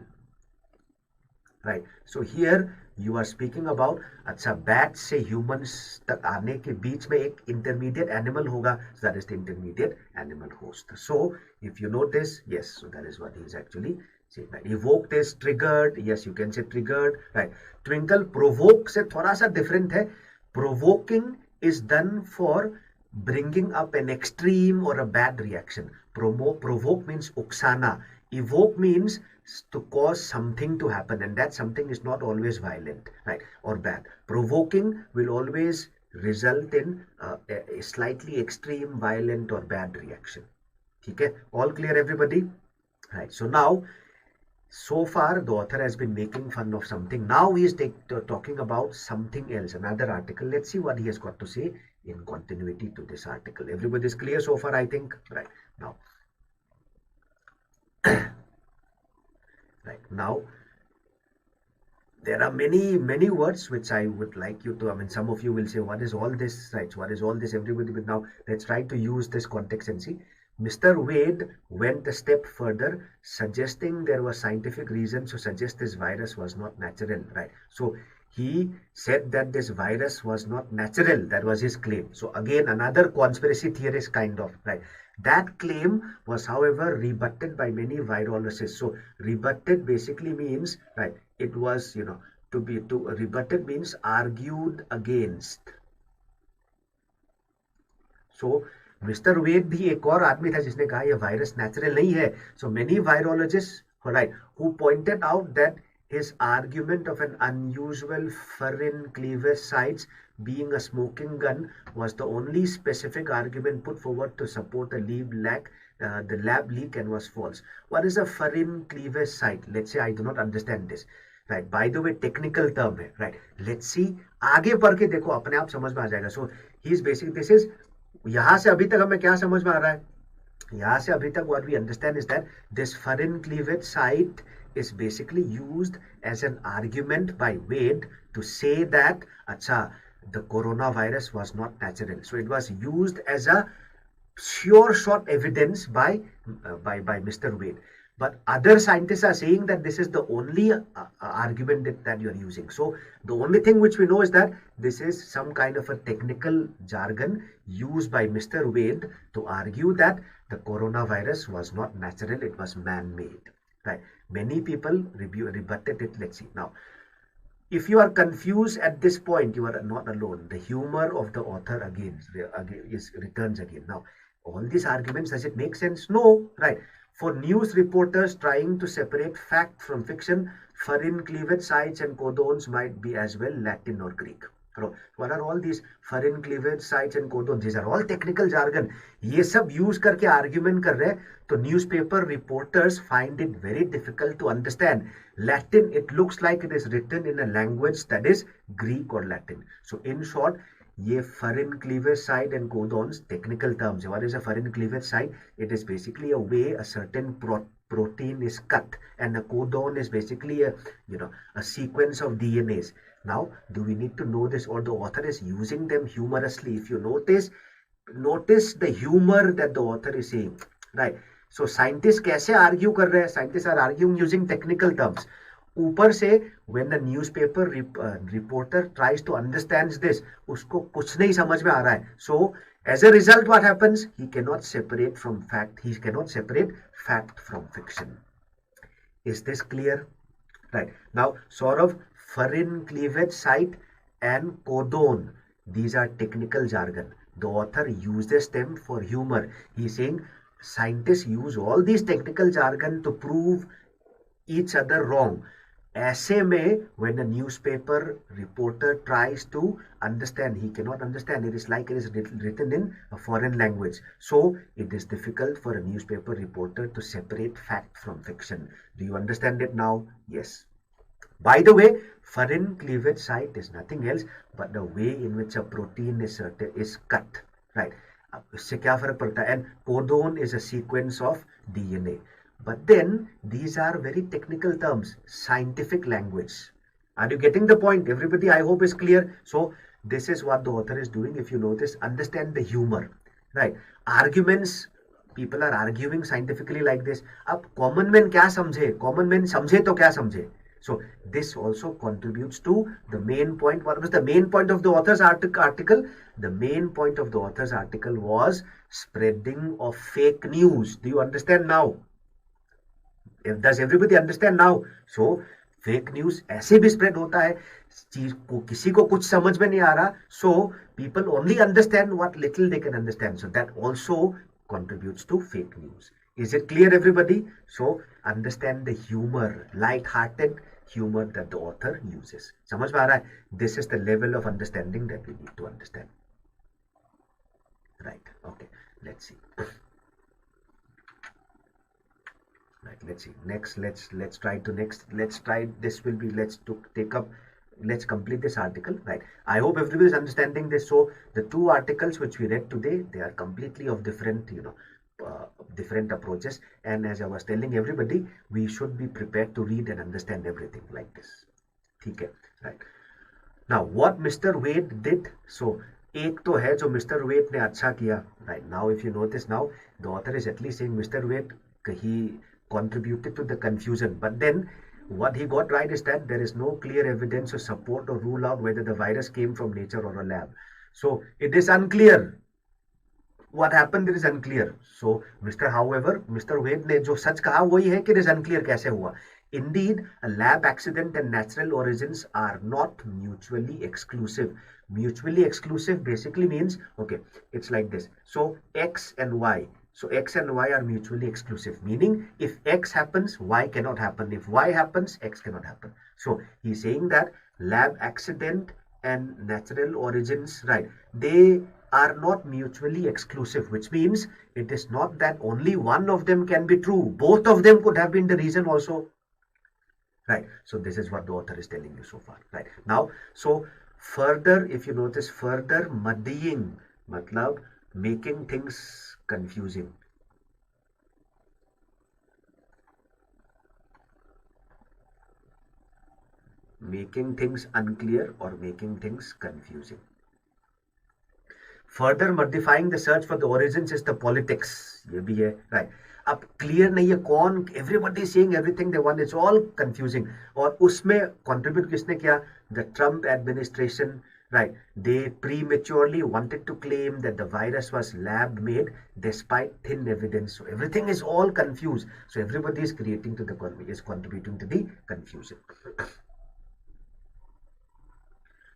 right? So here you are speaking about, अच्छा, bat से humans तक आने के बीच में एक intermediate animal होगा, so that is the intermediate animal host. So if you notice, yes, so that is what he is actually saying. Right? Evoked is triggered, yes, you can say triggered, right? Twinkle, provoke से थोड़ा सा different है. Provoking is done for bringing up an extreme or a bad reaction. Provoke means uksana. Evoke means to cause something to happen, and that something is not always violent, right, or bad. Provoking will always result in a slightly extreme, violent or bad reaction. Okay, all clear, everybody? Right. So now, so far the author has been making fun of something. Now he is talking about something else, another article. Let's see what he has got to say in continuity to this article. Everybody is clear so far, I think. Right. Now, right now, there are many words which I would like you to, some of you will say, what is all this, right? What is all this, everybody? But now let's try to use this context and see. Mr. Wade went a step further, suggesting there was scientific reason to suggest this virus was not natural, right? So he said that this virus was not natural. That was his claim. So again, another conspiracy theorist kind of, right? That claim was, however, rebutted by many virologists. So rebutted basically means, right, it was, rebutted means argued against. So Mr. Wade भी एक और आदमी था जिसने कहा यह virus natural नहीं है. So many virologists, right, who pointed out that his argument of an unusual furin cleavage sites being a smoking gun was the only specific argument put forward to support the lab leak and was false. What is a furin cleavage site? Let's say I do not understand this. Right. By the way, technical term है. Right. Let's see. आगे पढ़ के देखो अपने आप समझ में आ जाएगा. So he is basically, this is, यहाँ से अभी तक हमें क्या समझ में आ रहा है? यहाँ से अभी तक what we understand is that this furin cleavage site is basically used as an argument by Wade to say that, अच्छा, the coronavirus was not natural. So it was used as a sure shot evidence by Mr. Wade. But other scientists are saying that this is the only argument that you are using. So the only thing which we know is that this is some kind of a technical jargon used by Mr. Wade to argue that the coronavirus was not natural, it was man-made. Right? Many people rebutted it. Let's see. Now, if you are confused at this point, you are not alone. The humor of the author again returns again. Now, all these arguments, does it make sense? No, right? For news reporters trying to separate fact from fiction, foreign cleavage sites and codons might be as well Latin or Greek. What are all these foreign cleavage sites and codons? These are all technical jargon. ये सब use करके argument कर रहे हैं, तो newspaper reporters find it very difficult to understand. Latin, it looks like it is written in a language that is Greek or Latin. So in short, ये foreign cleavage site and codons, technical terms. What is a foreign cleavage site? It is basically a way a certain protein is cut, and a codon is basically a sequence of DNAs. Now, do we need to know this, or the author is using them humorously? If you notice the humor that the author is saying, right? So scientists कैसे argue कर रहे हैं? Scientists are arguing using technical terms. ऊपर से when a newspaper reporter tries to understand this, उसको कुछ नहीं समझ में आ रहा है. So as a result, what happens? He cannot separate from fact. He cannot separate fact from fiction. Is this clear? Right. Now, sort of foreign cleavage site and codon, these are technical jargon. The author uses them for humor. He's saying scientists use all these technical jargon to prove each other wrong. ऐसे में when a newspaper reporter tries to understand, he cannot understand. It is like it is written in a foreign language. So it is difficult for a newspaper reporter to separate fact from fiction. Do you understand it now? Yes. By the way, foreign cleavage site is nothing else but the way in which a protein is cut, right? इससे क्या फर्क पड़ता है? And codon is a sequence of DNA. But then these are very technical terms, scientific language. Are you getting the point? Everybody, I hope is clear. So this is what the author is doing. If you notice, understand the humor, right? Arguments, people are arguing scientifically like this. अब common man क्या समझे? Common man समझे तो क्या समझे? So this also contributes to the main point. What was the main point of the author's article? The main point of the author's article was spreading of fake news. Do you understand now? Does everybody understand now? So fake news ऐसे भी spread होता है, चीज को किसी को कुछ समझ में नहीं आ रहा. So people only understand what little they can understand. So that also contributes to fake news. Is it clear, everybody? So understand the humor, light-hearted humor that the author uses. समझ में आ रहा है? This is the level of understanding that we need to understand. Right. Okay. Let's see. Right. Let's see. Next. Let's try. This will be. Let's complete this article. Right. I hope everybody is understanding this. So the two articles which we read today, they are completely of different, different approaches. And as I was telling everybody, we should be prepared to read and understand everything like this. Okay. Right. Now, what Mr. Wade did. So एक तो है जो Mr. Wade ने अच्छा किया. Right. Now, if you notice now, the author is at least saying Mr. Wade, he contributed to the confusion. But then what he got right is that there is no clear evidence to support or rule out whether the virus came from nature or a lab. So it is unclear. What happened, it is unclear. So Mr. Wade ने जो सच कहा वही है कि it is unclear कैसे हुआ. Indeed, a lab accident and natural origins are not mutually exclusive. Mutually exclusive basically means, okay, it's like this. So X and Y. So X and Y are mutually exclusive, meaning if X happens, Y cannot happen. If Y happens, X cannot happen. So he's saying that lab accident and natural origins, right, they are not mutually exclusive, which means it is not that only one of them can be true. Both of them could have been the reason also. Right. So this is what the author is telling you so far. Right. Now, so further, if you notice, further muddying, matlab making things confusing. Making things unclear or making things confusing. Further modifying the search for the origins is the politics. ये भी है, right? अब clear नहीं है कौन, everybody is saying everything they want, it's all confusing. और उसमें contribute किसने किया? The Trump administration, right? They prematurely wanted to claim that the virus was lab made despite thin evidence. So everything is all confused. So everybody is contributing to the confusion.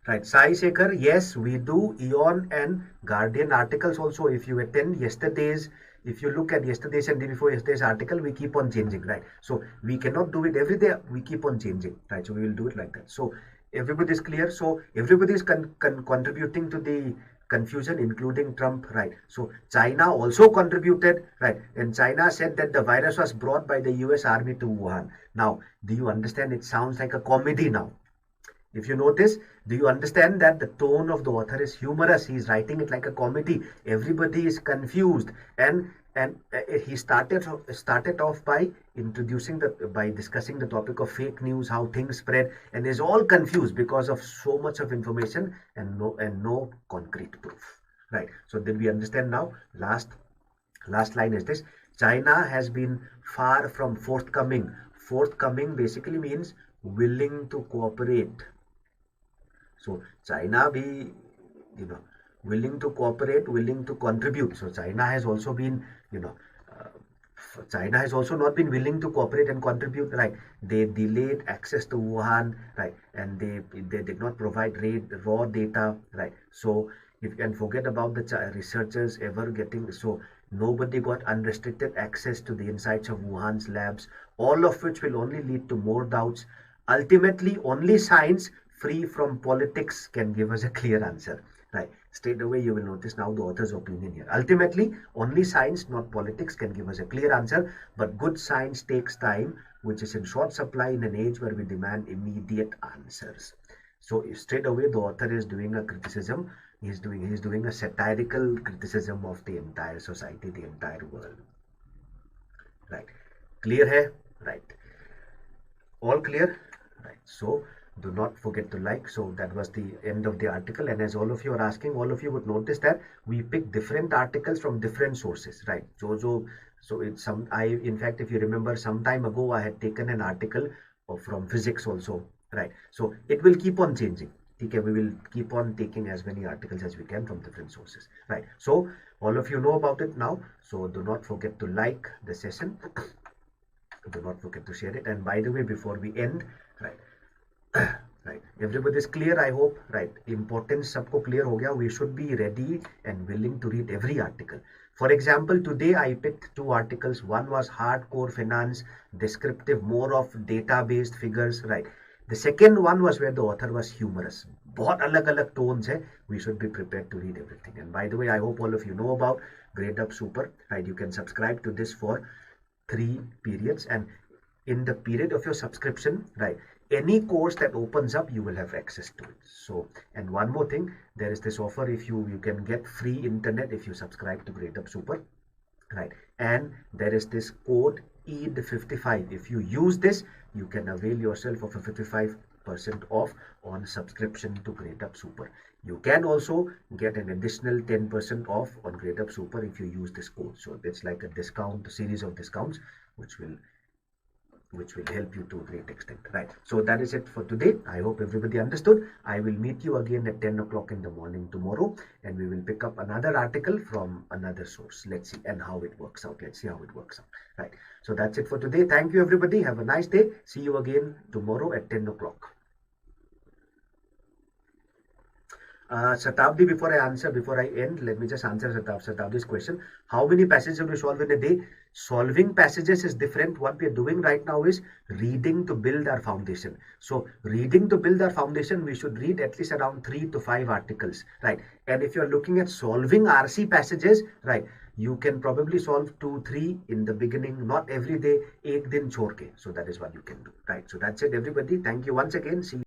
Right, Sai Sekhar, yes, we do Eon and Guardian articles also. If you attend yesterday's, if you look at yesterday's and day before yesterday's article, we keep on changing, right? So we cannot do it every day. We keep on changing, right? So we will do it like that. So everybody is clear. So everybody is contributing to the confusion, including Trump, right? So China also contributed, right? And China said that the virus was brought by the US Army to Wuhan. Now, do you understand? It sounds like a comedy now. If you notice, do you understand that the tone of the author is humorous? He's writing it like a comedy. Everybody is confused, and he started off by discussing the topic of fake news, how things spread, and is all confused because of so much of information and no concrete proof. Right. So did we understand now? Last line is this: China has been far from forthcoming. Forthcoming basically means willing to cooperate. So China be, willing to cooperate, willing to contribute. So China has also been, China has also not been willing to cooperate and contribute, right? They delayed access to Wuhan, right? And they did not provide raw data, right? So if you can forget about the researchers ever getting, so nobody got unrestricted access to the insights of Wuhan's labs, all of which will only lead to more doubts. Ultimately, only science free from politics can give us a clear answer, right? Straight away you will notice now the author's opinion here. Ultimately, only science, not politics, can give us a clear answer, but good science takes time, which is in short supply in an age where we demand immediate answers. So straight away the author is doing a criticism. He's doing a satirical criticism of the entire society, the entire world, right? Clear hai? Right, all clear, right? So do not forget to like. So that was the end of the article, and as all of you are asking, all of you would notice that we pick different articles from different sources, right? So it's some, in fact, if you remember, some time ago I had taken an article from physics also, right? So it will keep on changing. Okay, we will keep on taking as many articles as we can from different sources, right? So all of you know about it now, so do not forget to like the session. Do not forget to share it. And by the way, before we end, right, right, everybody is clear, I hope, right? Importance sabko clear ho gaya. We should be ready and willing to read every article. For example, today I picked two articles. One was hardcore finance, descriptive, more of data-based figures, right? The second one was where the author was humorous. बहुत अलग-अलग tones है. We should be prepared to read everything. And by the way, I hope all of you know about Gradeup Super, right? You can subscribe to this for 3 periods, and in the period of your subscription, right, any course that opens up, you will have access to it. So, and one more thing, there is this offer. If you can get free internet if you subscribe to Gradeup Super, right? And there is this code ED55. If you use this, you can avail yourself of a 55% off on subscription to Gradeup Super. You can also get an additional 10% off on Gradeup Super if you use this code. So it's like a discount, a series of discounts, which will help you to a great extent, right? So that is it for today. I hope everybody understood. I will meet you again at 10 o'clock in the morning tomorrow, and we will pick up another article from another source. Let's see and how it works out. Let's see how it works out, right? So that's it for today. Thank you, everybody. Have a nice day. See you again tomorrow at 10 o'clock. Shatabdi, before I end, let me just answer Shatabdi's question. How many passages do we solve in a day? Solving passages is different. What we are doing right now is reading to build our foundation. So reading to build our foundation, we should read at least around 3 to 5 articles, right? And if you're looking at solving RC passages, right, you can probably solve 2, 3 in the beginning, not every day, ek din chhod ke. So that is what you can do, right? So that's it, everybody. Thank you once again. See you.